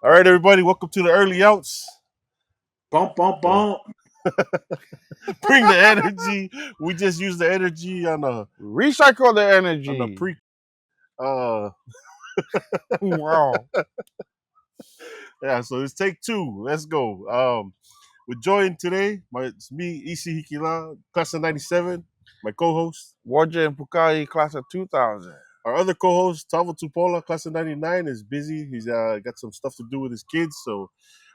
All right, everybody, welcome to the early outs. Bump, bump, Uh, bump. Bring the energy. We just use the energy on Recycle the a energy. pre. Uh, Wow. yeah. So it's take two. Let's go. We're joined today. It's me, Isi Hikila, class of '97. My co-host, Warja and Pukai, class of 2000. our other co-host, Tavo Tupola, class of '99, is busy. He's got some stuff to do with his kids. So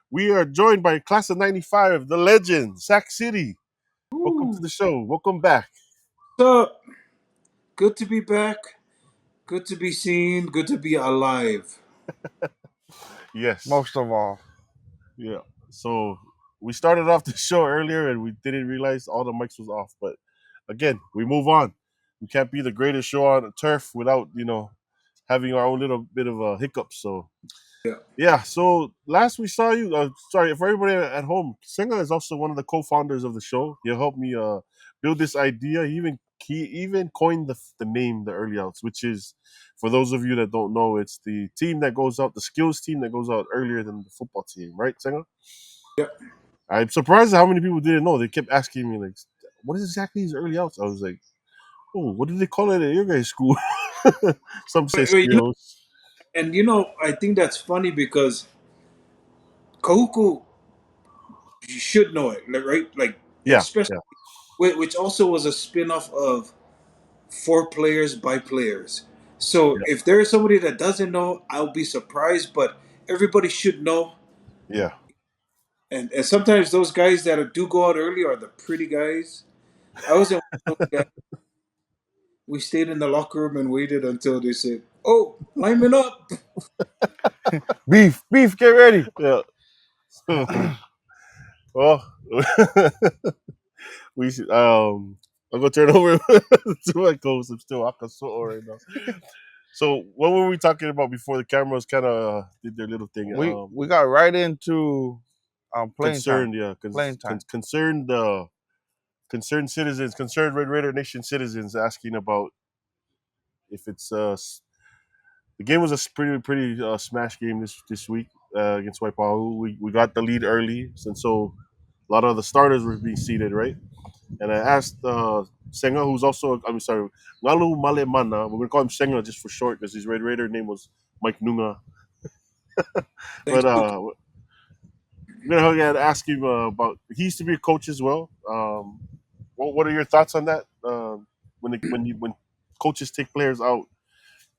we are joined by class of '95, the legend, Sac City. Welcome to Woo. the show. Welcome back. So good to be back. Good to be seen. Good to be alive. Yes. Most of all. Yeah. So we started off the show earlier and we didn't realize all the mics was off. But again, we move on. We can't be the greatest show on the turf without, having our own little bit of a hiccup. So Yeah. yeah, so last we saw you, sorry, for everybody at home, Senga is also one of the co-founders of the show. He helped me build this idea. He even coined the name, the Early Outs, which is, for those of you that don't know, it's the team that goes out, the skills team that goes out earlier than the football team, right, Senga? Yeah. I'm surprised at how many people didn't know. They kept asking me, like, what is exactly these Early Outs? I was like, oh, what did they call it at your guys' school? Some say Wait, skills. I think that's funny because Kahuku, you should know it, like, right? Like, Yeah, especially, yeah, which also was a spin-off of For Players by Players. So yeah, if there is somebody that doesn't know, I'll be surprised, but everybody should know. yeah. And sometimes those guys that do go out early are the pretty guys. I was in one of those guys. We stayed in the locker room and waited until they said, "Oh, lineman up." Beef, get ready. Yeah. Well, we should, I'm gonna turn over to my co-host. I'm still Akaso right now. So, what were we talking about before the cameras kind of did their little thing? We got right into playing time. Concerned, yeah, Playing time. concerned citizens, concerned Red Raider Nation citizens asking about if it's the game was a pretty smash game this week against Waipahu. We got the lead early, and so a lot of the starters were being seated, right? And I asked Senga, who's also, I'm sorry, Ngalu Malemana, we're going to call him Senga just for short because his Red Raider name was Mike Nunga. Thanks, But Luke. we're going to ask him about, he used to be a coach as well. What are your thoughts on that? When coaches take players out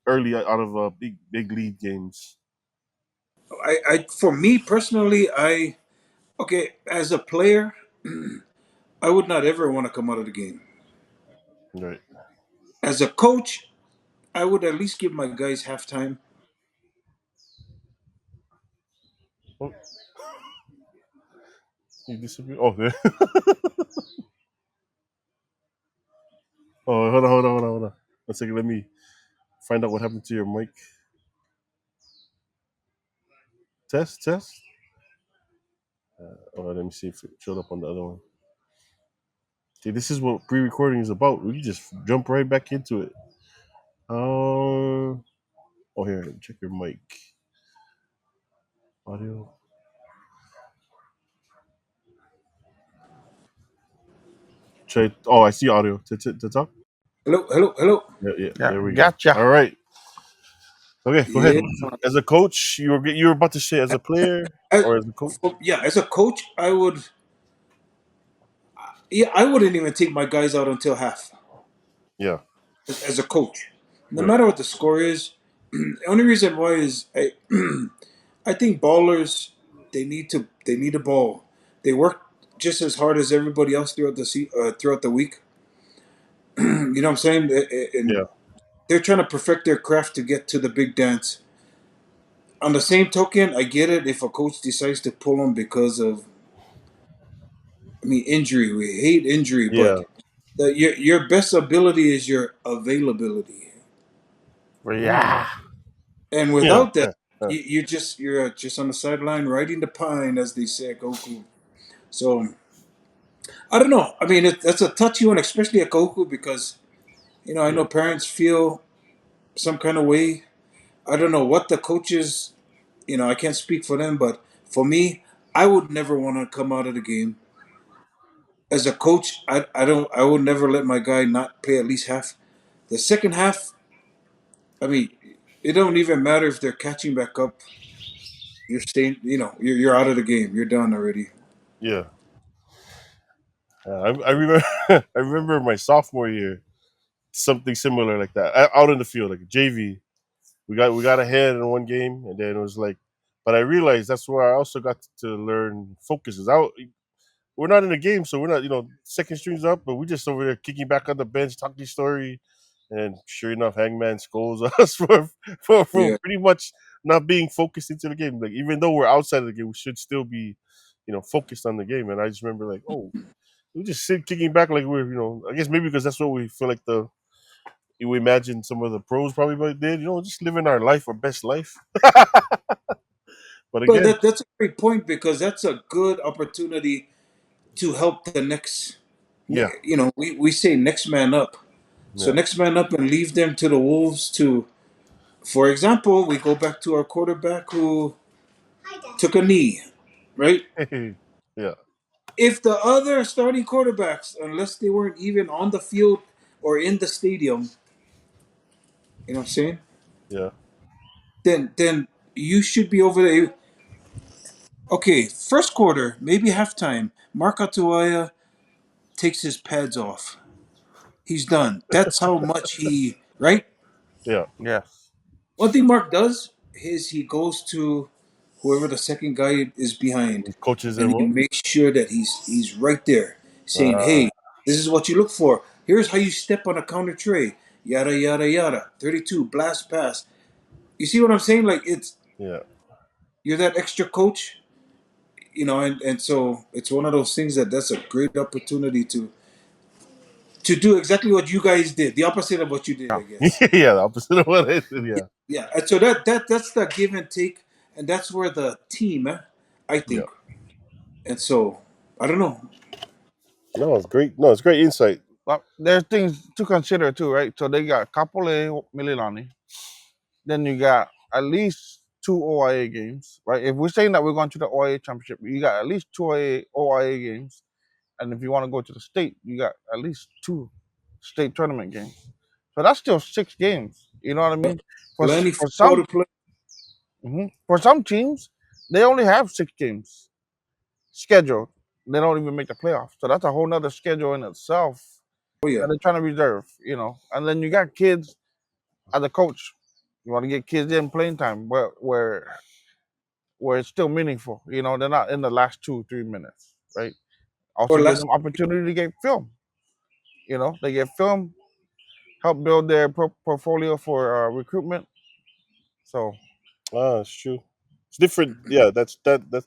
early out of big league games? For me personally, okay, as a player, I would not ever want to come out of the game. Right. As a coach, I would at least give my guys halftime. Oh, you disappeared. Oh, there. Oh, hold on. 1 second. Let me find out what happened to your mic. Test. Let me see if it showed up on the other one. Okay, this is what pre-recording is about. We just jump right back into it. Oh, here, check your mic. Audio. Try. Oh, I see audio. To talk. Hello, hello, hello. Yeah. Yeah, There we go. gotcha. All right. Okay, go ahead. Yeah, As a coach, you were about to say as a player I, or as a coach. yeah. As a coach, I would. Yeah, I wouldn't even take my guys out until half. Yeah. As a coach, no Right. matter what the score is. The only reason why is I think ballers they need a ball. They work just as hard as everybody else throughout the week. You know what I'm saying? And Yeah. they're trying to perfect their craft to get to the big dance. On the same token, I get it if a coach decides to pull them because of, I mean, injury. We hate injury, Yeah. but your best ability is your availability, Yeah. and Yeah. without that, you're just on the sideline riding the pine, as they say at Goku. So I don't know. I mean, that's a touchy one, especially at Goku, because I Yeah. know parents feel some kind of way. I don't know what the coaches I can't speak for them, but for me, I would never want to come out of the game as a coach. I would never let my guy not play at least half. The second half, I mean, it don't even matter if they're catching back up. You're staying, you're out of the game. You're done already. Yeah, I remember. I remember my sophomore year, something similar like that, out in the field, like JV. We got ahead in one game, and then it was like, but I realized that's where I also got to learn focuses. We're not in the game, so we're not, second strings up, but we're just over there kicking back on the bench, talking story, and sure enough, Hangman scolds us for Yeah. pretty much not being focused into the game. Like even though we're outside of the game, we should still be, focused on the game. And I just remember like, oh, we just sit kicking back like we're, I guess maybe because that's what we feel like we imagine some of the pros probably did, just living our life, our best life. But But again, that's a great point because that's a good opportunity to help the next. yeah, We say next man up. So yeah, next man up and leave them to the wolves to. For example, we go back to our quarterback who took a knee, right? yeah, If the other starting quarterbacks, unless they weren't even on the field or in the stadium, you know what I'm saying? yeah. Then you should be over there. Okay, first quarter, maybe halftime. Mark Atuaya takes his pads off. He's done. That's how much he right. Yeah, Yes. One thing Mark does is he goes to whoever the second guy is behind, coaches and and he what? makes sure that he's right there, saying, Uh, "Hey, this is what you look for. Here's how you step on a counter tray. Yada yada yada. 32 blast pass. You see what I'm saying? Like it's yeah. you're that extra coach, and so it's one of those things that's a great opportunity to do exactly what you guys did, the opposite of what you did, Yeah. I guess. Yeah, the opposite of what I said. Yeah, Yeah, and so that's the give and take, and that's where the team, I yeah. think, and so I don't know. No, it's great. No, it's great insight. Well, there's things to consider too, right? So they got Kapole Mililani. Then you got at least two OIA games, right? If we're saying that we're going to the OIA championship, you got at least two OIA games. And if you want to go to the state, you got at least two state tournament games. So that's still 6 games. You know what I Yep. mean? For Plenty for football some to play. for some teams, they only have 6 games scheduled. They don't even make the playoffs. So that's a whole nother schedule in itself Oh that yeah, they're trying to reserve. And then you got kids as a coach. You want to get kids in playing time where it's still meaningful. They're not in the last 2 3 minutes, right? Also or give last. them opportunity to get film. They get film, help build their portfolio for recruitment. So Ah, it's true. It's different. Yeah, that's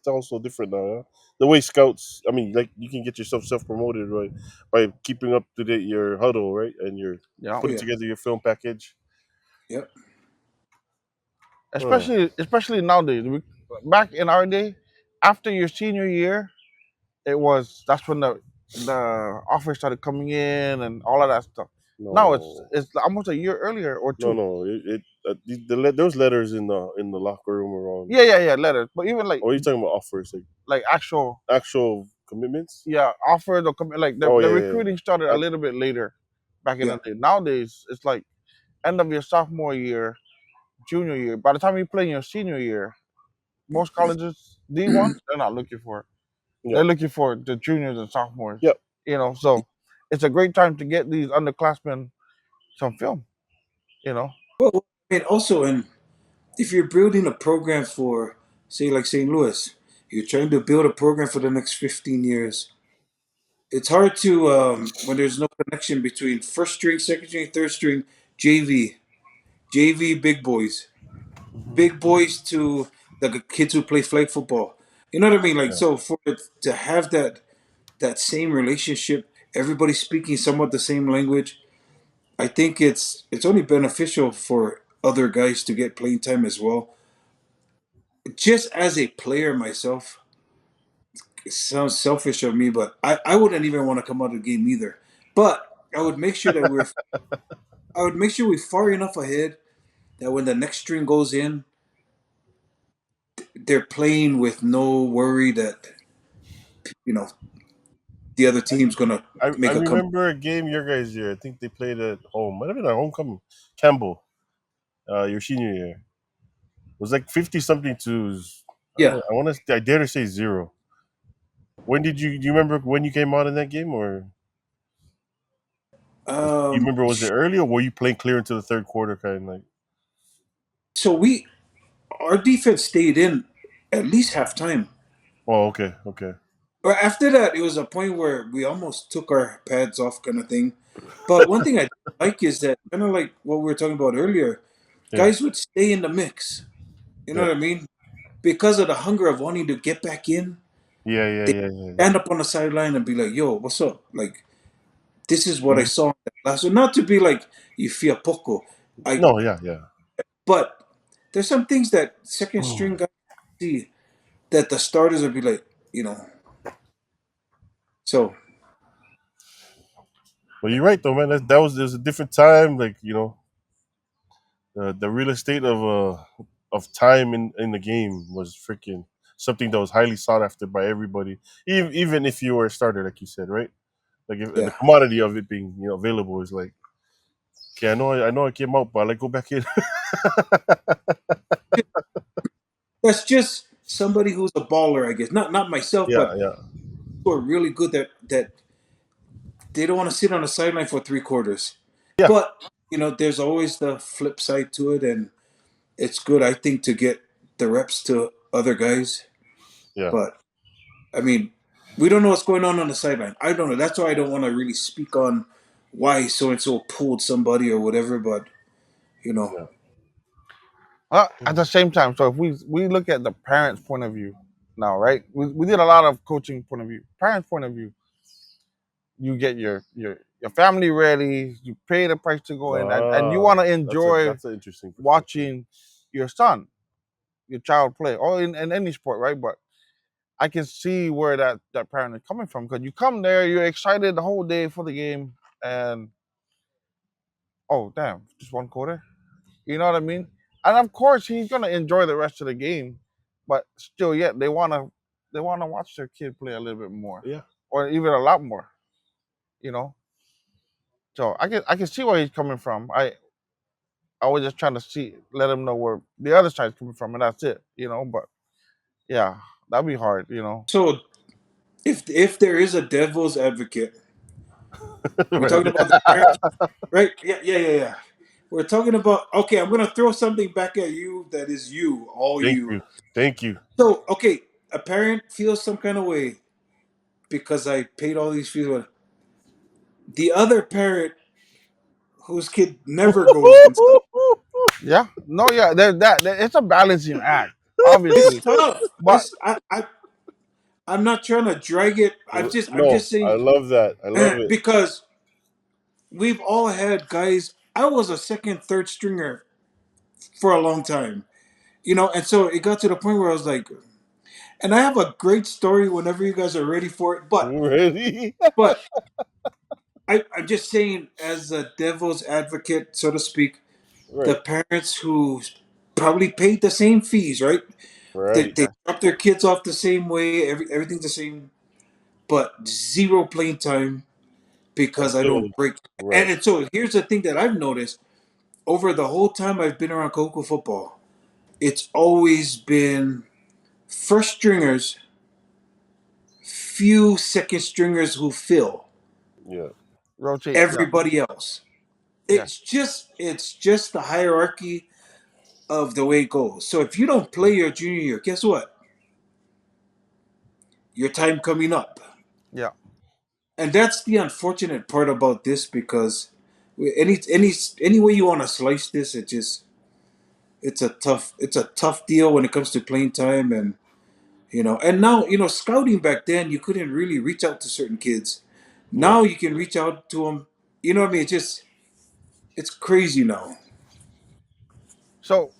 also different now. Huh? The way scouts, I mean, like you can get yourself self promoted right by keeping up to date your huddle, right, and you're yeah, Oh putting yeah, together your film package. yep. Oh, especially nowadays. Back in our day, after your senior year, that's when the offers started coming in and all of that stuff. Now it's no, it's almost a year earlier or no, two. no. Those letters in the locker room around. Yeah, yeah, yeah, letters. But even What are you talking about? Offers, like actual, actual commitments? yeah, offers or like the, Oh the yeah, yeah. recruiting started a Uh, little bit later back in Yeah. the day. Nowadays it's like end of your sophomore year, junior year. By the time you play in your senior year, most colleges D1s they're not looking for it. yeah, They're looking for the juniors and sophomores. yeah. So it's a great time to get these underclassmen some film. You know, Well, and also, and if you're building a program for, say, like St. Louis, you're trying to build a program for the next 15 years. It's hard to when there's no connection between first string, second string, third string, JV, JV, big boys to the kids who play flag football. You know what I mean? Like Yeah. so, for it to have that same relationship, everybody speaking somewhat the same language. I think it's only beneficial for other guys to get playing time as well. Just as a player myself, it sounds selfish of me, but I wouldn't even want to come out of the game either. But I would make sure we're far enough ahead that when the next string goes in, they're playing with no worry that you know the other team's gonna I make a comeback. remember a game your guys' year. I think they played at home. Might have been at homecoming. Campbell, your senior year. It was like 50 something to. Yeah. I want to. I dare to say zero. When did you? Do you remember when you came out in that game, or you Um. remember was it early, or were you playing clear into the third quarter, kind of like? So we our defense stayed in at least halftime. Oh, okay, okay, Or after that, it was a point where we almost took our pads off, kind of thing. But one thing I like is that kind of like what we were talking about earlier, yeah, guys would stay in the mix. You know yeah, what I mean? Because of the hunger of wanting to get back in, yeah, yeah, they yeah, yeah, yeah. stand up on the sideline and be like, "Yo, what's up?" Like this is what I Mhm. saw last. So not to be like you feel poco, I. No, yeah, yeah. But there's some things that second string guys see that the starters would be like, you know. So But you're right though, man. That was there's a different time. Like the real estate of time in the game was freaking something that was highly sought after by everybody. Even if you were a starter, like you said, right? Like if, the yeah, commodity of it being available is like, okay, I know I came out, but like go back in. that's just somebody who's a baller, I guess. Not myself, Yeah, but yeah, who are really good that they don't want to sit on the sideline for 3 quarters. yeah, But there's always the flip side to it, and it's good, I think, to get the reps to other guys. yeah, But I mean, we don't know what's going on the sideline. I don't know. That's why I don't want to really speak on why so and so pulled somebody or whatever. But you know, yeah, Well, at the same time, so if we look at the parents' point of view now, right? We did a lot of coaching point of view. Parents' point of view, you get your family ready, you pay the price to go in, and you want to enjoy that's an interesting perspective. watching your son, your child play, or in any sport, right? But I can see where that parent is coming from because you come there, you're excited the whole day for the game, and oh damn, just one quarter. You know what I mean? And of course, he's gonna enjoy the rest of the game, but still, yet they wanna watch their kid play a little bit more, Yeah, or even a lot more. You know, so I can see where he's coming from. I was just trying to let him know where the other side's coming from, and that's it. But yeah, that'd be hard. so if there is a devil's advocate, we're right. talking about the parents, right? Yeah, yeah, yeah, yeah. We're talking about, okay, I'm gonna throw something back at you that is you, all Thank you. you, thank you. So, okay, a parent feels some kind of way because I paid all these fees. The other parent whose kid never goes inside. Yeah, no, yeah, there's it's a balancing act, It's obviously, tough. but I'm not trying to drag it. I'm No, just I saying love that. I love it. because we've all had guys. I was a second, third stringer for a long time, and so it got to the point where I was like, and I have a great story whenever you guys are ready for it. But Ready? but I'm just saying, as a devil's advocate, so to speak, the Right, parents who probably paid the same fees, right? They, right. they drop their kids off the same way, everything's the same, but zero playing time because I don't Until break. right. And so here's the thing that I've noticed over the whole time I've been around Coco football, it's always been first stringers, few second stringers who fill Yeah, rotate. Yeah, everybody else. yeah, It's just the hierarchy of the way it goes. So if you don't play your junior year, guess what? Your time coming up. yeah. And that's the unfortunate part about this because any way you want to slice this, it's a tough deal when it comes to playing time and now scouting back then you couldn't really reach out to certain kids. yeah. Now you can reach out to them. You know what I mean? It's crazy now. So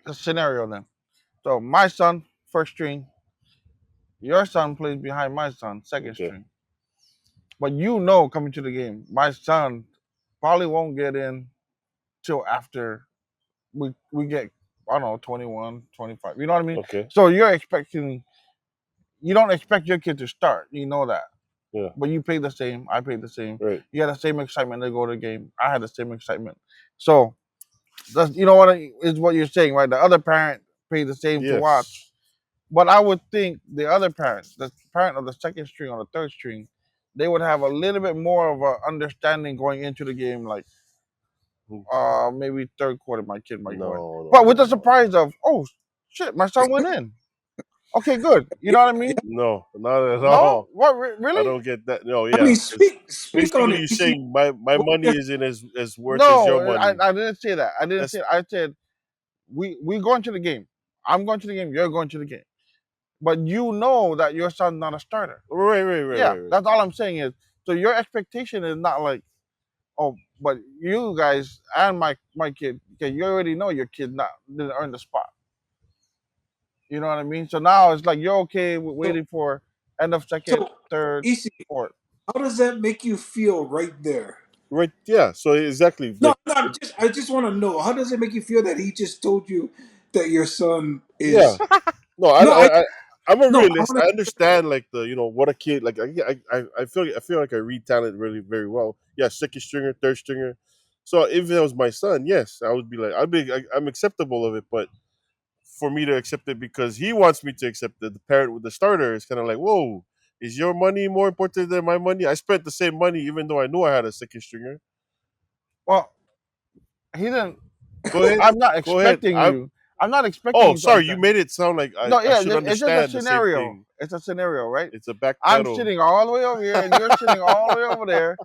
the scenario then. So my son, first string, your son plays behind my son, second Okay. string. But coming to the game, my son probably won't get in till after we get I don't know, 21, 25. You know what I mean? Okay. So you're expecting, you don't expect your kid to start. You know that. Yeah. But you paid the same. I paid the same. Right. You had the same excitement to go to the game. I had the same excitement. So that's, you know what is what you're saying, right? The other parent paid the same to watch. Yes. But I would think the other parent, the parent of the second string or the third string, they would have a little bit more of a understanding going into the game, like maybe third quarter my kid might go in. No, no, But with no, the no, no. surprise of, oh shit, my son went in. Okay, good. You know what I mean? No, not at No? all. What I really? don't get that. No, I yeah. mean, It's speak on basically it. you're You see, saying my what money you isn't as worth as your No, money. I didn't say that. I didn't say That's that. I said we going to the game. I'm going to the game. You're going to the game. But you know that your son's not a starter. right, right, right, Yeah, right, right. that's all I'm saying is. So your expectation is not like, oh, but you guys and my kid, okay, you already know your kid not didn't earn the spot. You know what I mean? So now it's like you're okay with so waiting for end of second, so third, easy. fourth. How does that make you feel right there? Right, yeah. So exactly, No, like no, I just want to know how does it make you feel that he just told you that your son yeah. is No, no I I'm a no I realist. want I to understand like the what a kid like. I feel like I read talent really very well. Yeah, second stringer, third stringer. So if it was my son, yes, I would be like I'm acceptable of it. But for me to accept it because he wants me to accept it, the parent with the starter is kind of like, whoa, is your money more important than my money? I spent the same money even though I knew I had a second stringer. Well, he didn't. Go ahead, I'm not go ahead. expecting you. I'm not expecting Oh, you to sorry, you understand. made it sound like No, I yeah, should it's just a understand the same scenario. thing. It's a scenario, right? It's a I'm backpedal. sitting all the way over here, and you're sitting all the way over there,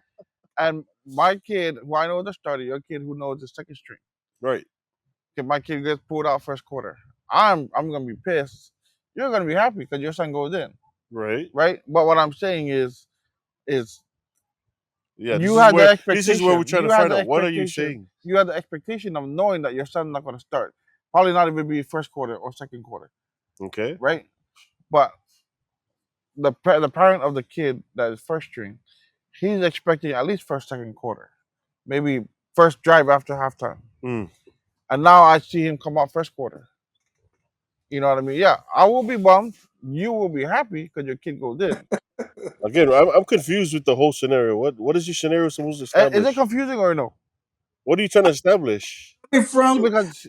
and my kid, who I know is the starter, your kid who knows the second string. Right, If my kid gets pulled out first quarter, I'm gonna be pissed. You're gonna be happy because your son goes in, right. right? But what I'm saying is Yeah, you had the this is where we're expectation. trying to You had find the out what are you expectation. saying? You had the expectation of knowing that your son's not gonna start. Probably not even be first quarter or second quarter, Okay. right? But the parent of the kid that is first string, he's expecting at least first second quarter, maybe first drive after halftime. Mm. And now I see him come out first quarter. You know what I mean? Yeah, I will be bummed. You will be happy because your kid goes in. Again, I'm confused with the whole scenario. What is your scenario supposed to Is it establish? confusing or no? What are you trying to establish? from Because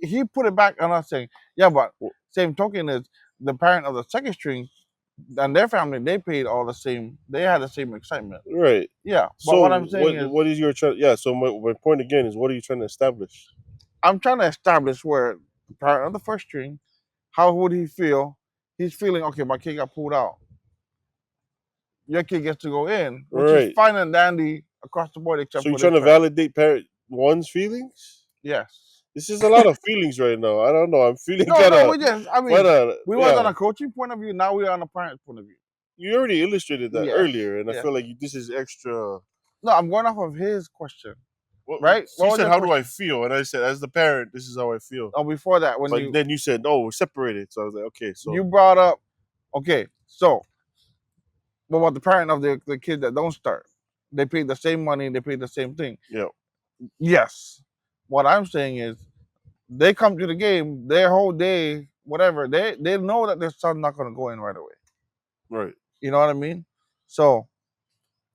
he put it back, and I'm saying, yeah, but W- same token is the parent of the second string and their family, they paid all the same, they had the same excitement. Right. Yeah, but So what I'm saying is, what is your trying? Yeah. So my point again is what are you trying to establish? I'm trying to establish where the parent of the first string, how would he feel? He's feeling, okay, my kid got pulled out. Your kid gets to go in, which is Right. fine and dandy across the board So except you're for this trying to parent. validate parent one's feelings? Yes. This is a lot of feelings right now. I don't know. I'm feeling No, no, we just, I kind mean, of, we was on yeah. a coaching point of view, now we're on a parent point of view. You already illustrated that Yes, earlier, and I yes. feel like this is extra. No, I'm going off of his question, What right? you What was said? your How do I question? feel? And I said, as the parent, this is how I feel. Oh, before that, when But then you said, no, we're separated. So I was like, okay, you so brought up, okay, so what about the parent of the kid that don't start? They pay the same money, they pay the same thing. yeah, Yes. What I'm saying is they come to the game, their whole day, whatever, they know that their son's not gonna go in right away. right. You know what I mean? So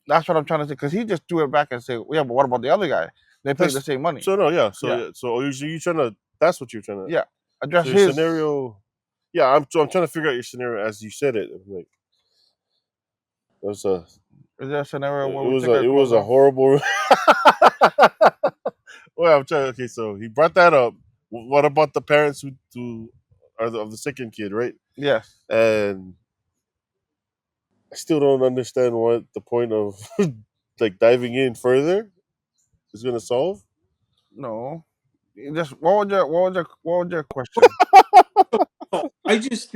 that's what I'm trying to say. Because he just threw it back and said, yeah, but what about the other guy? They paid the That's same money. so no, yeah. So Yeah, yeah, so you trying to? That's what you're trying to. yeah. So Address your his. scenario, yeah. I'm trying to figure out your scenario as you said it. I'm like, it was a Is there a scenario where it we was take our it clothes was a off? horrible. Well, I'm trying. Okay, so he brought that up. What about the parents who are of the second kid, right? Yes. And I still don't understand what the point of like diving in further is going to solve. No. Just what was your question? no, I just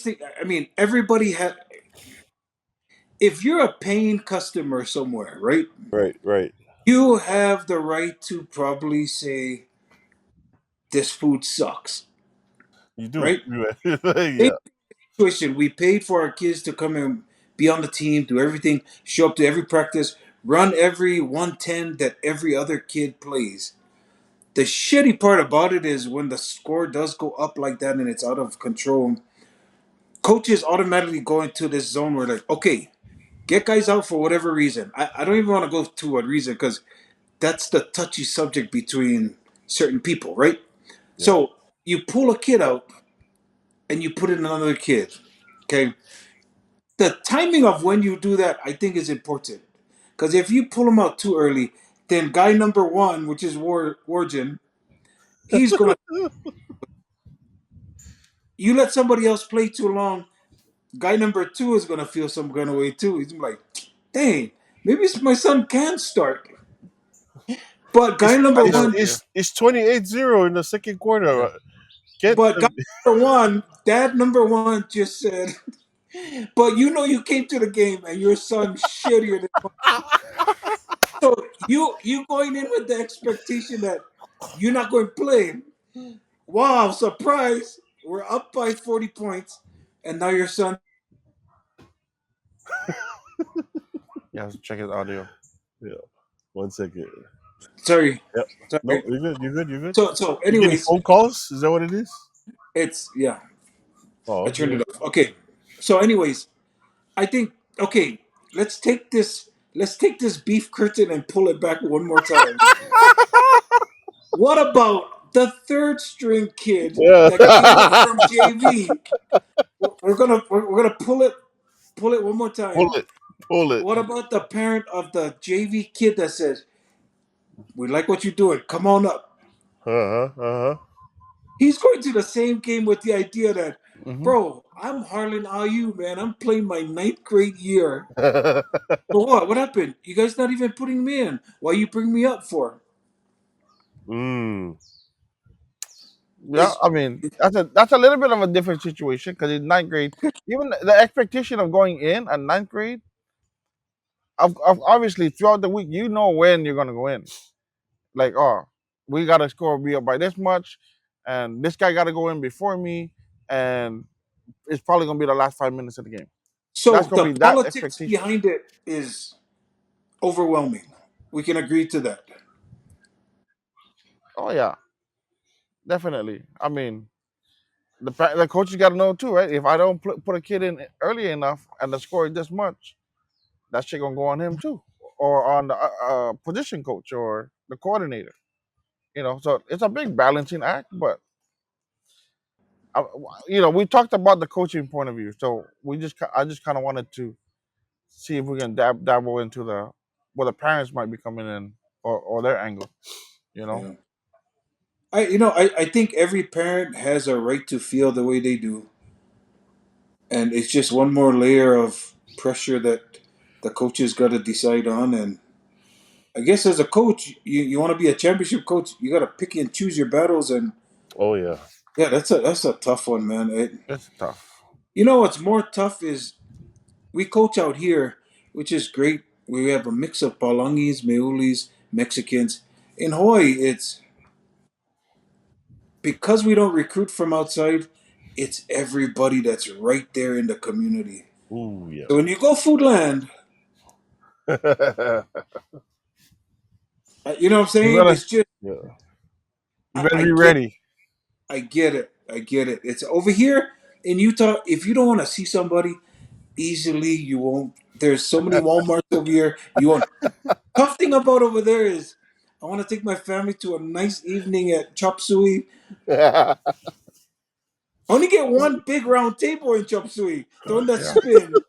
think I mean everybody has if you're a paying customer somewhere, right? Right, right. You have the right to probably say this food sucks, You do. right? Same Yeah. situation. We paid for our kids to come and be on the team, do everything, show up to every practice, run every 110 that every other kid plays. The shitty part about it is when the score does go up like that and it's out of control, coaches automatically go into this zone where like, okay, get guys out for whatever reason. I don't even want to go to a reason because that's the touchy subject between certain people, right? Yeah. So you pull a kid out and you put in another kid. Okay. The timing of when you do that, I think, is important. Because if you pull him out too early, then guy number one, which is Warjin, he's gonna. You let somebody else play too long, guy number two is gonna feel some kind of way too. He's gonna be like, dang, maybe my son can start. But guy It's number it's one, Absolutely. it's it's 28-0 in the second quarter. Yeah. Get but guy number one, dad number one just said, but you know you came to the game and your son shittier than. So you going in with the expectation that you're not going to play. Wow, surprise! We're up by 40 points, and now your son. Yeah, check his audio. yeah. 1 second. Sorry, Yep. No, sorry. you're good. You're good. You're good. So, You getting anyways, phone calls? Is that what it is? it's yeah. Oh, I turned it okay. off. Okay. So, anyways, I think okay. Let's take this. Let's take this beef curtain and pull it back one more time. What about the third string kid Yeah. that came up from JV? We're gonna pull it one more Pull time. it. Pull it. What about the parent of the JV kid that says, "We like what you're doing. Come on up." Uh-huh. He's going to the same game with the idea that, Hmm. bro, I'm Harlan IU, man. I'm playing my ninth grade year. Uh-huh. So what? What happened? You guys not even putting me in. Why you bring me up for? mm. Yeah, Is I mean that's a little bit of a different situation because in ninth grade, even the expectation of going in at ninth grade, of obviously throughout the week, you know when you're gonna go in. Like, oh, we gotta score be up by this much, and this guy gotta go in before me, and it's probably gonna be the last 5 minutes of the game. That's so gonna the be that politics expectation. behind it is overwhelming. We can agree to that. Oh yeah, definitely. I mean, the coaches got to know too, right? If I don't put a kid in early enough and the score is this much, that shit gonna go on him too, or on the position coach or the coordinator. So it's a big balancing act. But uh, we talked about the coaching point of view, so I just kind of wanted to see if we can dabble into the where the parents might be coming in or their angle. You know. Yeah. I think every parent has a right to feel the way they do, and it's just one more layer of pressure that the coaches got to decide on. And I guess as a coach, you want to be a championship coach, you got to pick and choose your battles. And Oh yeah. yeah, that's a tough one, man. It's tough. What's more tough is we coach out here, which is great. We have a mix of Palangis, Meulis, Mexicans. In Hawaii, it's because we don't recruit from outside. It's everybody that's right there in the community. Ooh yeah. So when you go food land, you know what I'm You saying? better It's just yeah. you better I be get ready. I get it. I get it. It's over here in Utah. If you don't want to see somebody easily, you won't. There's so many WalMarts over here. You won't. Tough thing about over there is, I want to take my family to a nice evening at Chop Suey. I only get one big round table in Chop Suey. The one that Yeah. spin.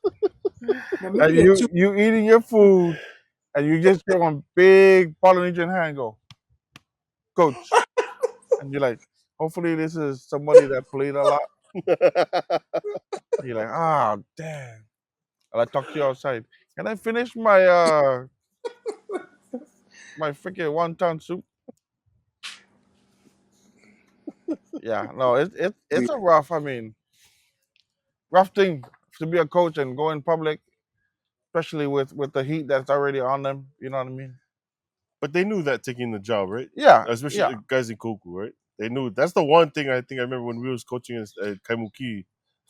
Now maybe And get you two. you eating your food, and you just get one big Polynesian hand go, coach, and you're like, hopefully this is somebody that played a lot. You're like, ah, damn. And I talk to you outside. Can I finish my freaking wonton soup? Yeah, no, it's a rough. I mean, rough thing to be a coach and go in public, especially with the heat that's already on them. You know what I mean? But they knew that taking the job, right? Yeah, Especially yeah. the guys in Koku, right? They knew that's the one thing I think I remember when we was coaching at Kaimuki.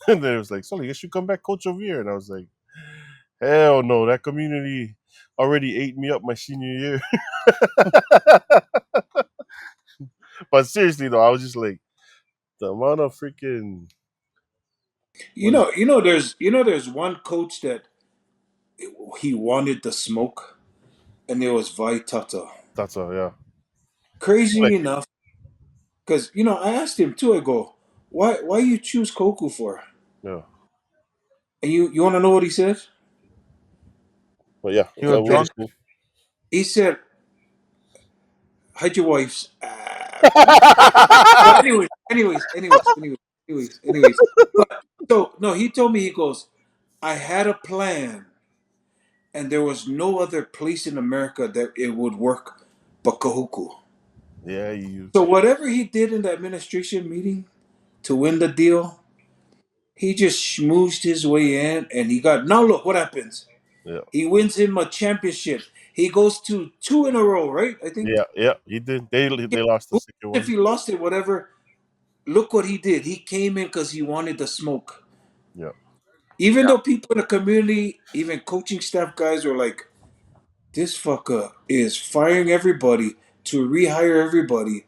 And then it was like, Sully, you should come back coach over here. And I was like, hell no, that community already ate me up my senior year. But seriously though, I was just like the amount of freaking what is there's one coach that he wanted the smoke, and it was Vaitata. that's all. Yeah, seemed Crazy like enough, because I asked him too. I go, why you choose Koku for? yeah. And you want to know what he said? But yeah, He was we're drunk. listening. He said, "Hide your wives." But anyways. But so no, he told me, he goes, I had a plan, and there was no other place in America that it would work but Kahuku. Yeah, you. So whatever he did in the administration meeting to win the deal, he just schmoozed his way in, and he got. Now look what happens. Yeah, He wins him a championship. He goes to two in a row, right? I think. yeah, yeah. He did. They lost the second If one. he lost it, whatever. Look what he did. He came in because he wanted the smoke. Yeah, Even Yeah. though people in the community, even coaching staff guys, were like, "This fucker is firing everybody to rehire everybody."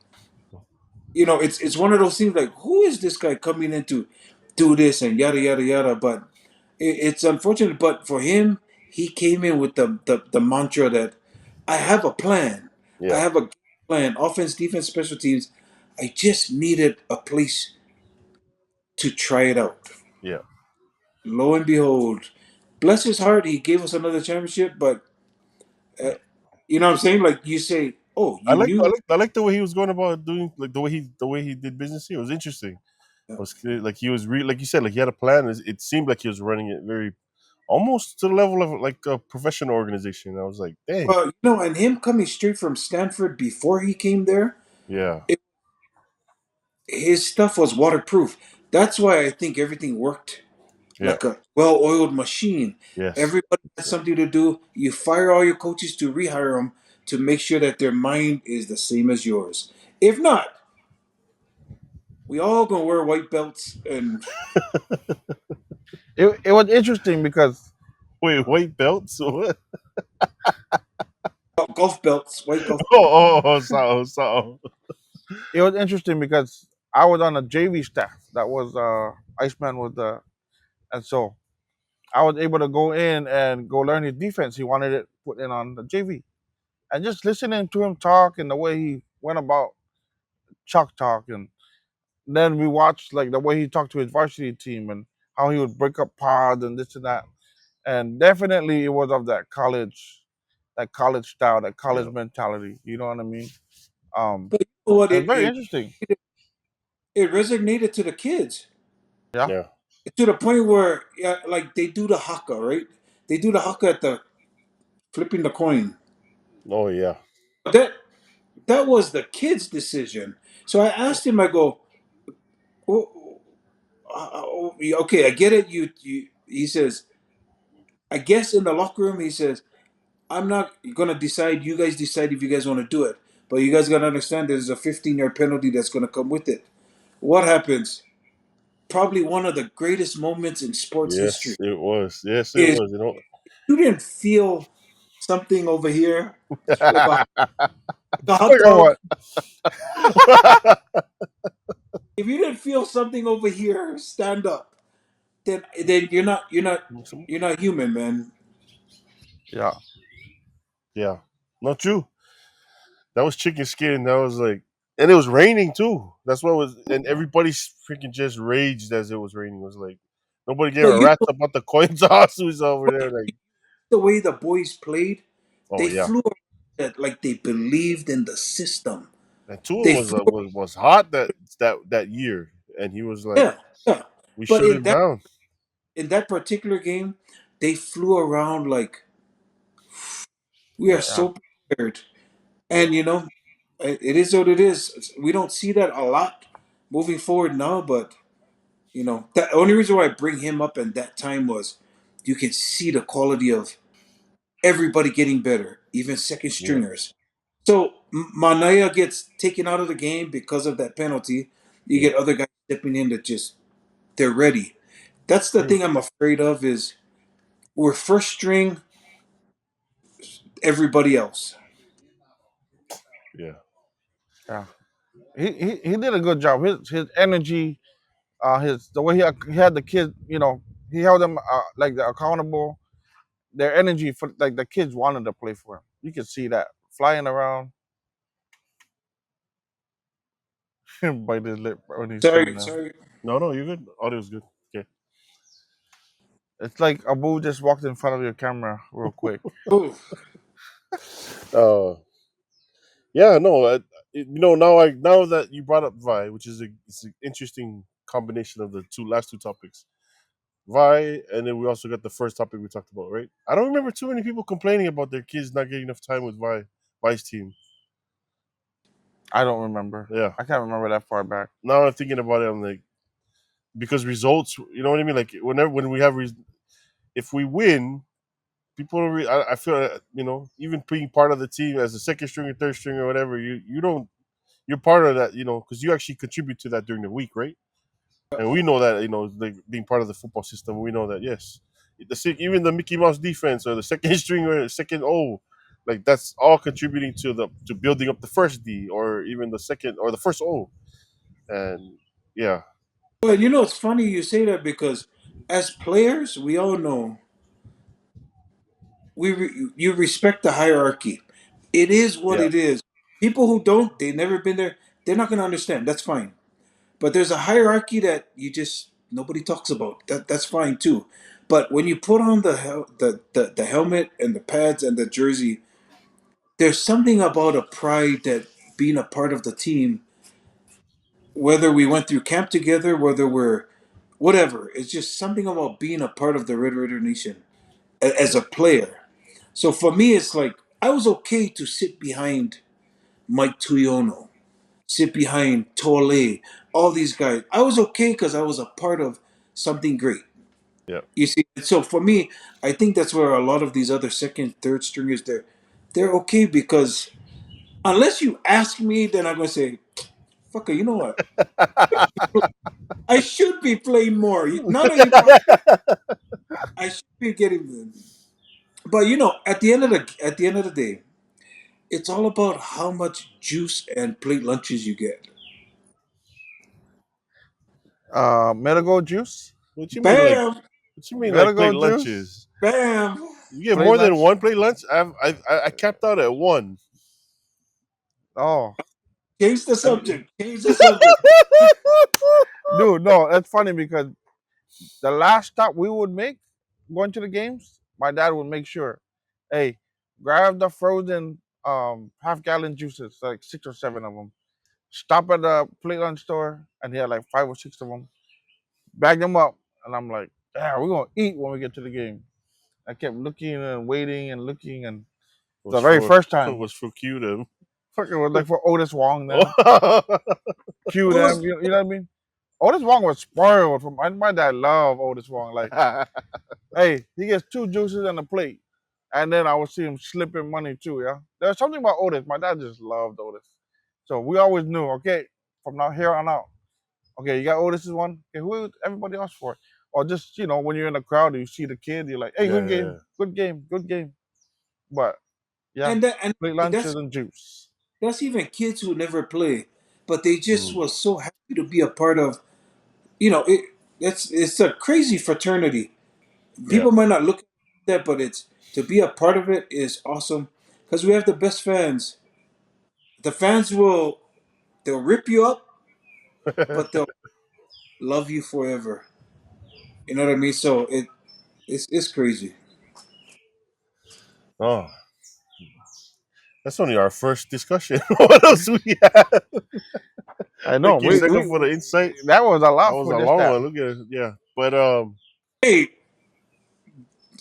It's one of those things like, who is this guy coming in to do this and yada yada yada. But it's unfortunate. But for him, he came in with the mantra that I have a plan. I yeah, have a plan. Offense, defense, special teams. I just needed a place to try it out. yeah. Lo and behold, bless his heart, he gave us another championship. But uh, Yeah. you know what I'm saying? Like you say, oh, I you like I knew. like I like the way he was going about doing like the way he did business here. It was interesting. It was like he was like you said, like he had a plan. It seemed like he was running it very almost to the level of like a professional organization. I was like, dang, And him coming straight from Stanford before he came there, yeah, his stuff was waterproof. That's why I think everything worked yeah, like a well-oiled machine. yes, Everybody has something to do. You fire all your coaches to rehire them to make sure that their mind is the same as yours. If not, we all gonna wear white belts and It was interesting because wait, white belts? What? golf belts, white golf. So. I was on a JV staff that was Iceman was the and so I was able to go in and go learn his defense. He wanted it put in on the JV. And just listening to him talk and the way he went about chalk talk, and then we watched like the way he talked to his varsity team and how he would break up pods and this and that. And definitely it was of that college style, that college Yeah, mentality. You know what I mean? But you know what? It was very interesting. It resonated to the kids Yeah. yeah. to the point where, yeah, like they do the haka, right? They do the haka at the flipping the coin. Oh yeah, That that was the kid's decision. So I yeah, asked him. I go, oh, okay, I get it. He says, I guess in the locker room, he says, I'm not gonna decide. You guys decide if you guys want to do it, but you guys gotta understand there's a 15-year penalty that's gonna come with it. What happens? Probably one of the greatest moments in sports history yes, it was. Yes, it is was. You know. you didn't feel something over here about Like a hot what? dog. If you didn't feel something over here, stand up. Then you're not human, man. Yeah. Yeah, not true. That was chicken skin. That was like, and it was raining too. That's what was, and everybody freaking just raged as it was raining. It was like nobody gave But a rat's about the coin toss who's over there. Like, the way the boys played, oh they yeah, flew around that like they believed in the system. and Tua They was flew, was hot that year, and he was like, yeah, yeah. we But shut him down. in that particular game, they flew around like we are Yeah, Yeah. so prepared. yeah, And it is what it is. We don't see that a lot moving forward now, but that only reason why I bring him up in that time was you can see the quality of everybody getting better, even second yeah, stringers. So Manaya gets taken out of the game because of that penalty. You yeah. get other guys stepping in that just they're ready. That's the Mm, thing I'm afraid of is we're first string everybody else. yeah. Yeah. he did a good job. His energy, his the way he had the kids, he held them like they're accountable. Their energy for like the kids wanted to play for him. You could see that flying around, bite his lip when he's saying Sorry, that. sorry. No, no, you're good. Audio's good. Okay. It's like Abu just walked in front of your camera real quick. Oh, Uh, yeah, no, now that you brought up Vi, which is it's an interesting combination of the last two topics, Vi, and then we also got the first topic we talked about, right? I don't remember too many people complaining about their kids not getting enough time with Vi's team. I don't remember. Yeah. I can't remember that far back. Now I'm thinking about it, I'm like, because results, you know what I mean? Like when we have, if we win, people don't I feel even being part of the team as a second string or third string or whatever, you don't you're part of that, because you actually contribute to that during the week, right? And we know that, like being part of the football system, we know that, yes, even the Mickey Mouse defense or the second string or second O, like that's all contributing to building up the first D or even the second or the first O, and yeah, well, it's funny you say that because as players, we all know you respect the hierarchy. It is what yeah, it is. People who don't, they've never been there. They're not going to understand. That's fine. But there's a hierarchy that you just nobody talks about. That's fine too. But when you put on the helmet and the pads and the jersey, there's something about a pride that being a part of the team, whether we went through camp together, whether we're whatever, it's just something about being a part of the Red Raider Nation as a player. So for me, it's like I was okay to sit behind Mike Tuyono, sit behind Tole, all these guys. I was okay because I was a part of something great. yeah. You see, so for me, I think that's where a lot of these other second, third stringers they're okay because unless you ask me, then I'm gonna say, "Fucker, you know what? I should be playing more." Now that you brought, I should be getting them. But at the end of the day, it's all about how much juice and plate lunches you get. Medical juice, What you mean like Bam, plate medical juice, lunches? bam. You get plate more than lunch. one plate lunch? I capped out at one. Oh, Change the Have you- subject. Change the subject. dude, no, that's funny because the last stop we would make going to the games, my dad would make sure, hey, grab the frozen half-gallon juices, like 6 or 7 of them. Stop at the plate lunch store, and he had like 5 or 6 of them. Bag them up, and I'm like, yeah, we're gonna eat when we get to the game. I kept looking and waiting and looking, and was the very for first time, was for cue them. fucking was like for Otis Wong them, Oh. cue What was them, you know what I mean? Otis Wong was spoiled from my dad loved Otis Wong. Like, hey, he gets 2 juices and a plate. And then I would see him slipping money too, yeah. There's something about Otis. My dad just loved Otis. So we always knew, okay, from now here on out, okay, you got Otis's one. Okay, who everybody else for? Or just, when you're in the crowd and you see the kid, you're like, hey, Yeah, good yeah, yeah. game, good game, good game. But yeah, and plate that's lunches and juice. that's even kids who never play, but they just Mm, was so happy to be a part of. It's a crazy fraternity. yeah. People might not look at that, but it's to be a part of it is awesome because we have the best fans. The fans they'll rip you up, but they'll love you forever. You know what I mean? So it's crazy. Oh, that's only our first discussion. What else we have? I know. Thank you, We Sega, for the insight. that was a That lot was for a just long that. one. Look at it. Yeah, but Hey,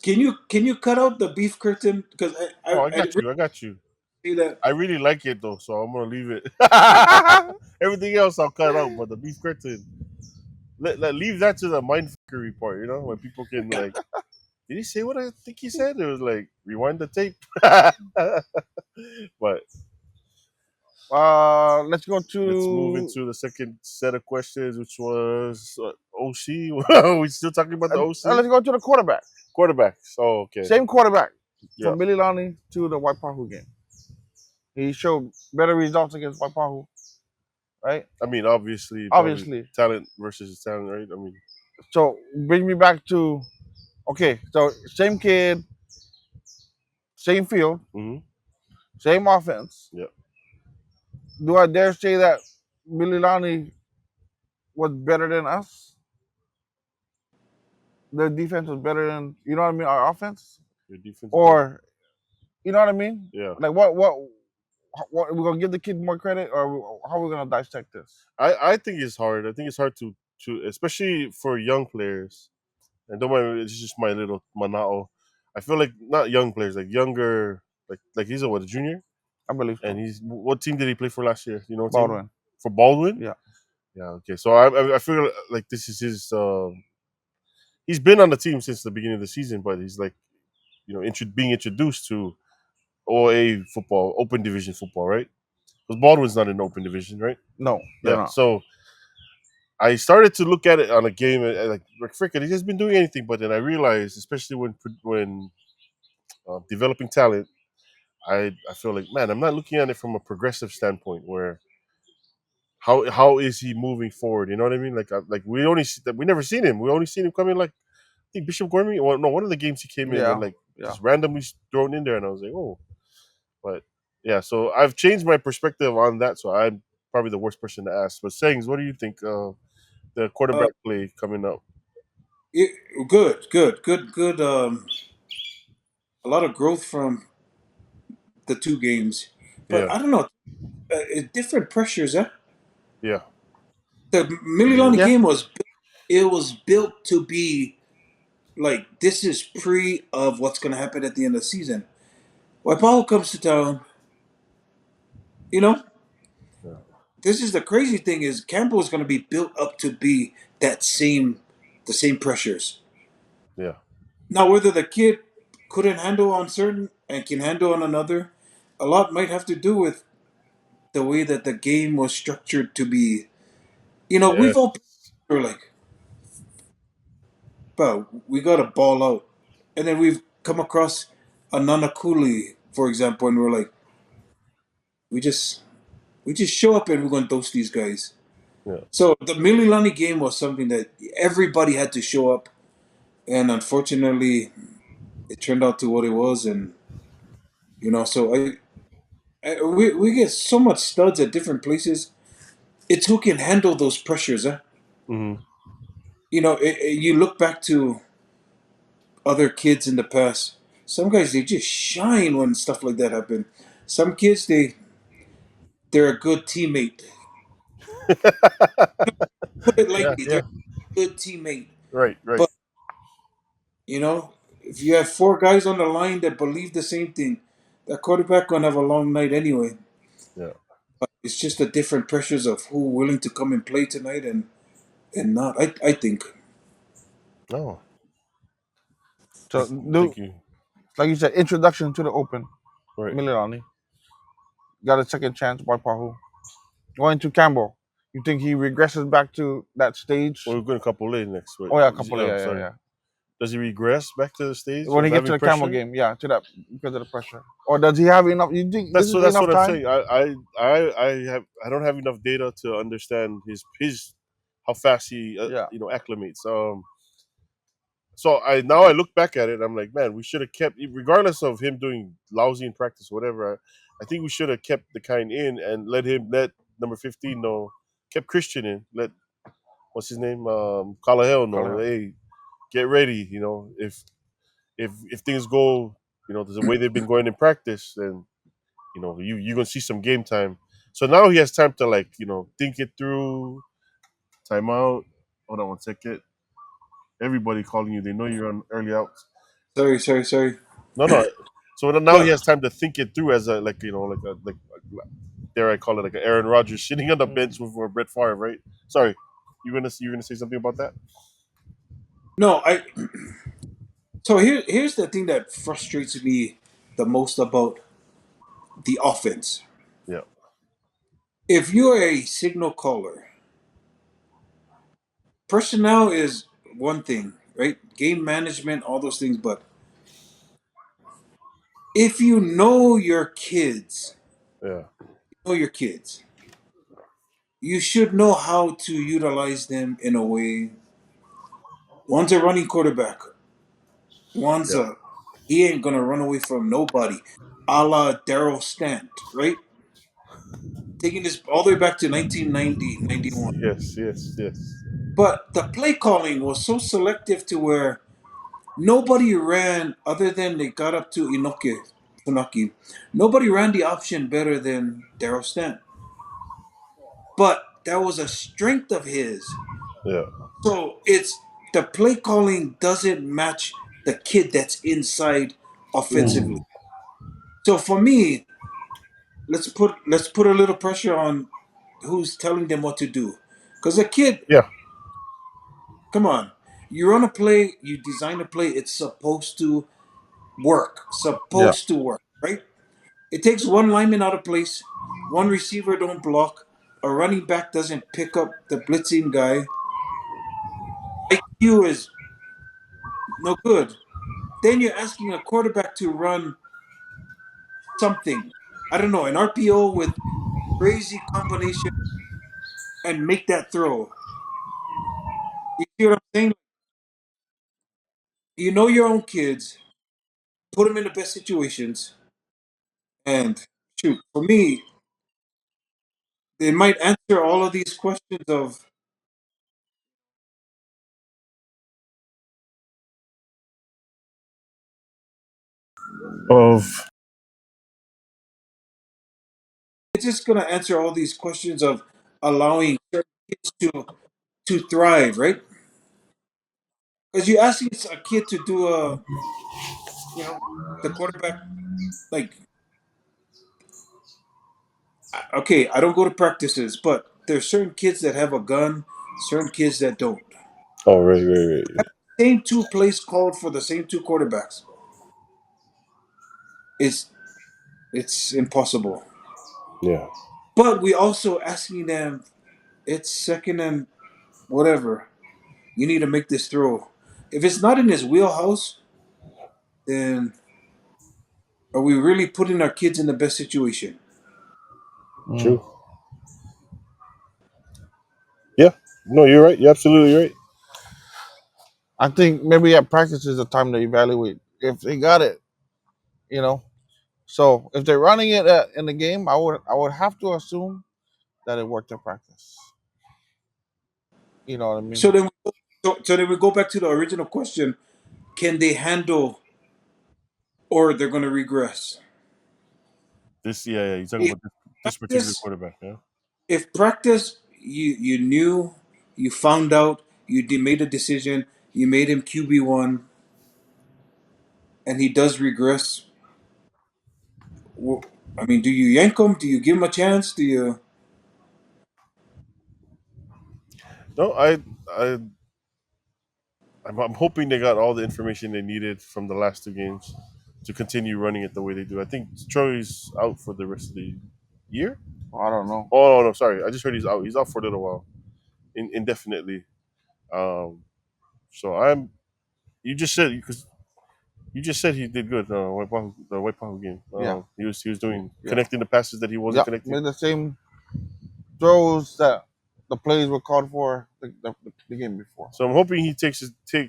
can you cut out the beef curtain? Because oh, I I got really you. I got you. see that. I really like it though, so I'm gonna leave it. Everything else I'll cut out, but the beef curtain, leave that to the mindfuckery part. When people can like, did he say what I think he said? It was like rewind the tape. But Let's go let's move to into the second set of questions, which was OC. We still talking about the OC let's go to the quarterback. quarterbacks. Oh, okay. Same quarterback Yeah. from Mililani to the Waipahu game. He showed better results against Waipahu. right? I mean, obviously, probably Obviously. talent versus talent, right? I mean, So bring me back to okay. So same kid, same field, hmm same offense. yeah, Do I dare say that Mililani was better than us? The defense was better than you know what I mean, our offense? your defense is better. Or you know what I mean? Yeah, Like what we're gonna give the kid more credit or how are we gonna dissect this? I think it's hard. I think it's hard to especially for young players. And don't mind, it's just my little manao. I feel like not young players, like younger, like he's a what a junior, I believe and so. he's what team did he play for last year? You know what team? Baldwin. For Baldwin. Yeah. Yeah. Okay. So I feel like this is his. He's been on the team since the beginning of the season, but he's like being introduced to OA football, open division football, right? Because Baldwin's not in open division, right? No, they're Yeah. not. So I started to look at it on a game like freaking, he hasn't been doing anything. But then I realized, especially when developing talent, I feel like man, I'm not looking at it from a progressive standpoint where how is he moving forward? You know what I mean? Like we never seen him. We only seen him come in like I think Bishop Gormy. Well, no, one of the games he came in and Yeah, like yeah. just randomly thrown in there, and I was like, oh, but yeah. So I've changed my perspective on that. So I'm probably the worst person to ask. But Sangs, what do you think? The Uh, quarterback play coming up. it, good. A lot of growth from the two games, but Yeah, I don't know. Different pressures. Huh? yeah, The beginning. Mililani Yeah. game was built to be like this is pre of what's going to happen at the end of the season. When Paulo comes to town, you know, Yeah, this is the crazy thing is Campbell is going to be built up to be the same pressures. yeah, Now, whether the kid couldn't handle on certain and can handle on another, a lot might have to do with the way that the game was structured to be. We've all yes. we're like, "Bro, we got to ball out," and then we've come across a Nanakuli, for example, and we're like, we just we just show up and we're going to dose these guys. Yeah, So the Mililani game was something that everybody had to show up, and unfortunately, it turned out to what it was. And so we get so much studs at different places. It's who can handle those pressures, huh? hmm You look back to other kids in the past. Some guys they just shine when stuff like that happen. Some kids they're a good teammate. Put it yeah, lightly, they're yeah. a good teammate. Right, right. But if you have four guys on the line that believe the same thing, that quarterback gonna have a long night anyway. Yeah. But it's just the different pressures of who willing to come and play tonight and not. I think. No, So I think you like you said, introduction to the open. right. Mililani got a second chance by Pahu. Going to Campbell. You think he regresses back to that Well, stage? we're going to couple late next. Wait, Oh yeah, a couple of, yeah, yeah, sorry. yeah. Does he regress back to the stage When of he get to having the Campbell pressure? game, yeah, to that because of the pressure. Or does he have enough? You think this is That's enough what I'm time? saying. I don't have enough data to understand his how fast he Yeah. acclimates. So I look back at it. I'm like, man, we should have kept, regardless of him doing lousy in practice, or whatever. I think we should have kept the kind in and let number 15 know, kept Christian in, let what's his name, Kalahel know, Carlisle. hey, get ready. If things go, the way they've been going in practice, then you're gonna see some game time. So now he has time to think it through, timeout. Hold on one second. Everybody calling you, they know you're on early out. Sorry. No, no. So now he But has time to think it through as a like dare I call it like an Aaron Rodgers sitting on the bench with Brett Favre, right? Sorry, you're gonna say something about that? no, I. So here's the thing that frustrates me the most about the offense. Yeah, If you're a signal caller, personnel is one thing, right? Game management, all those things. But if you know your kids, yeah, know your kids. you should know how to utilize them in a way. One's a running quarterback. One's Yeah. a he ain't gonna run away from nobody, a la Daryl Stant, right? Taking this all the way back to 1990, 91. Yes. Yes. Yes. But the play calling was so selective to where nobody ran other than they got up to Inoki Funaki. Nobody ran the option better than Daryl Stant. But that was a strength of his. Yeah. So it's the play calling doesn't match the kid that's inside offensively. Mm. So for me, let's put a little pressure on who's telling them what to do. Because a kid, Yeah. come on, you run a play, you design a play, it's supposed to work. Yeah. Supposed to work, right? It takes one lineman out of place, one receiver don't block, a running back doesn't pick up the blitzing guy. IQ is no good. Then you're asking a quarterback to run something. I don't know, an RPO with crazy combination and make that throw. You see what I'm saying? You know your own kids, put them in the best situations, and shoot, for me, they might answer all of these questions of Of it's just gonna answer all these questions of allowing certain kids to thrive, right? Because you asking a kid to do the quarterback, like, okay, I don't go to practices, but there's certain kids that have a gun, certain kids that don't. oh, right, right, right. Same two plays called for the same two quarterbacks. It's it's impossible. Yeah. But we also asking them, it's second and whatever. You need to make this throw. If it's not in his wheelhouse, then are we really putting our kids in the best situation? Mm. True. Yeah. No, you're right. You're absolutely right. I think maybe at practice is the time to evaluate if they got it. You know, so if they're running it in the game, I would have to assume that it worked in practice. You know what I mean? So then, so then we go back to the original question: can they handle, or they're going to regress? This, yeah, yeah. You're talking If about this particular practice, quarterback, yeah. if practice, you knew, you found out, made a decision, you made him QB1, and he does regress. I mean, do you yank him? Do you give him a chance? Do you? No, I, I'm hoping they got all the information they needed from the last two games to continue running it the way they do. I think Troy's out for the rest of the year. I don't know. Oh no, sorry. I just heard he's out. He's out for a little while, indefinitely. Um, so I'm. You just said because you just said he did good. The White Pahu game. Yeah, He was doing yeah, connecting the passes that he wasn't yep. connecting. Made the same throws that the plays were called for the game before. So I'm hoping he takes.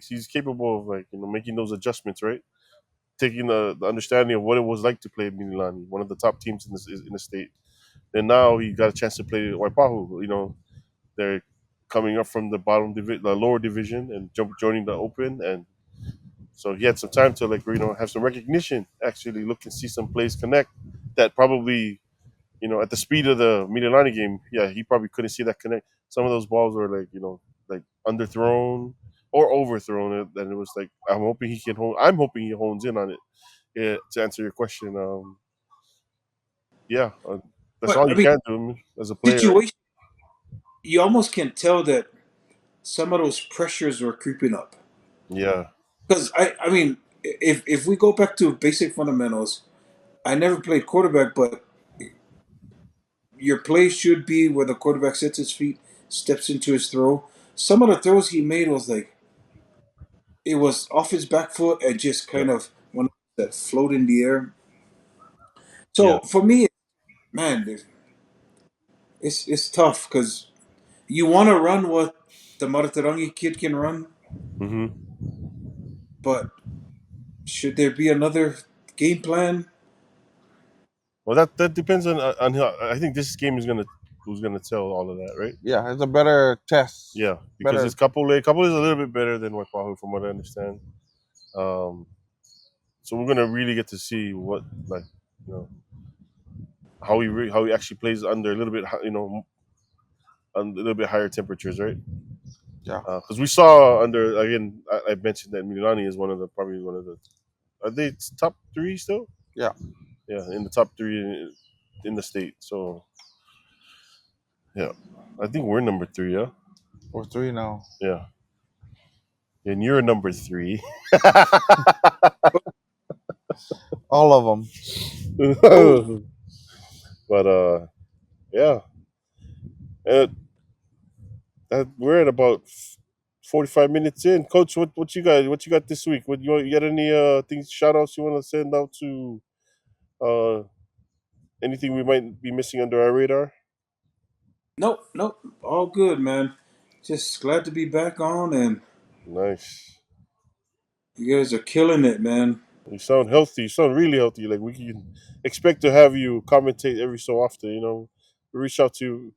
He's capable of like making those adjustments, right? Taking the understanding of what it was like to play Mililani, one of the top teams in the state. And now he got a chance to play Waipahu. They're coming up from the lower division, and joining the open, and so he had some time to have some recognition. Actually, look and see some plays connect that probably at the speed of the Mililani game, yeah, he probably couldn't see that connect. Some of those balls were like underthrown or overthrown, and it was like I'm hoping he hones in on it. Yeah, to answer your question, yeah, that's But all I you mean, can do as a player, right? situation. You almost can tell that some of those pressures were creeping up. Yeah, Because I mean, if we go back to basic fundamentals, I never played quarterback, but your play should be where the quarterback sets his feet, steps into his throw. Some of the throws he made was like it was off his back foot and just yeah, kind of one that float in the air. yeah. So for me, man, it's tough because you want to run what the Martarangi kid can run, Hmm. but should there be another game plan? Well, that depends on how, I think this game is gonna who's gonna tell all of that, right? Yeah, it's a better test. Yeah, because Better. it's couple is a little bit better than Waipahu from what I understand. Um, so we're gonna really get to see what like you know how he actually plays under a little bit a little bit higher temperatures, right? Yeah, Because we saw under again, I mentioned that Milani is probably one of the are they top three still? yeah. Yeah, in the top three in the state. So yeah, I think we're number three. Yeah, We're three now. yeah, and you're number three. All of them. Oh But yeah, uh, we're at about 45 minutes in. Coach, what you got? What you got this week? You got any things shout outs you want to send out to uh anything we might be missing under our radar? nope, nope, all good, man. Just glad to be back on, and Nice. you guys are killing it, man. You sound healthy. You sound really healthy. Like we can expect to have you commentate every so often. We reach out to you.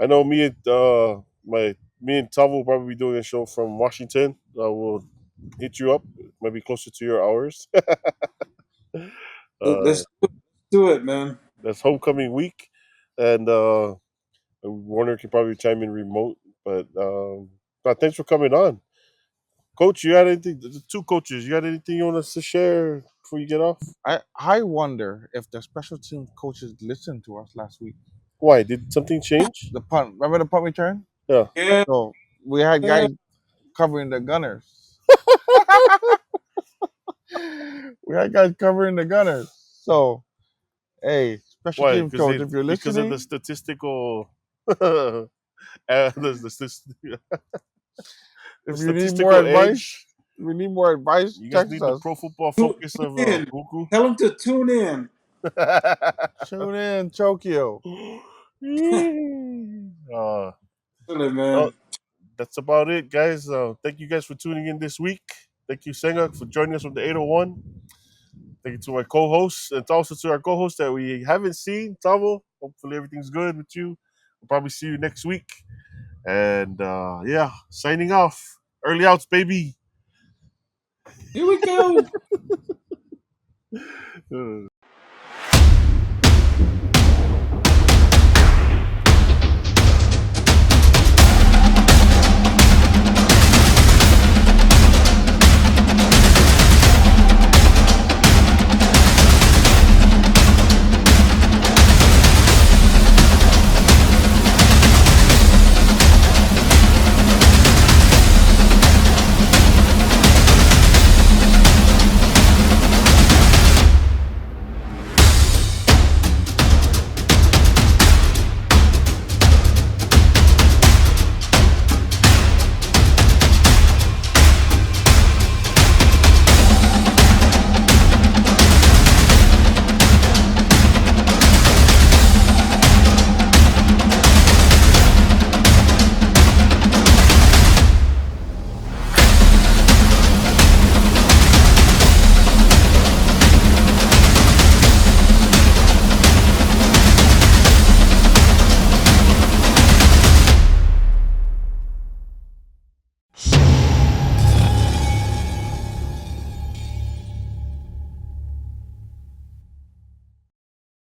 I know me and Tav will probably be doing a show from Washington. We'll hit you up, maybe closer to your hours. uh, Let's do it, man. that's homecoming week, and Warner can probably chime in remote. But thanks for coming on, Coach. You got anything? The two coaches, you got anything you want us to share before you get off? I wonder if the special team coaches listened to us last week. Why did something change? The punt. Remember the punt return? Yeah. Yeah, So we had yeah. guys covering the gunners. We had guys covering the gunners. So hey, special Why? team coach, if you're Because of the listening, statistical the, if the you need more statistical advice, edge. if you need more advice, You guys text need the us. pro football Tune focus of in. Buku. Tell them to tune in. Tune in Tokyo. uh, Kill it, oh, man. that's about it, guys. Thank you guys for tuning in this week. Thank you, Senga, for joining us from the 801. Thank you to my co-hosts, and also to our co-host that we haven't seen, Tavo. Hopefully everything's good with you. We'll probably see you next week. And yeah, signing off. Early outs, baby. Here we go.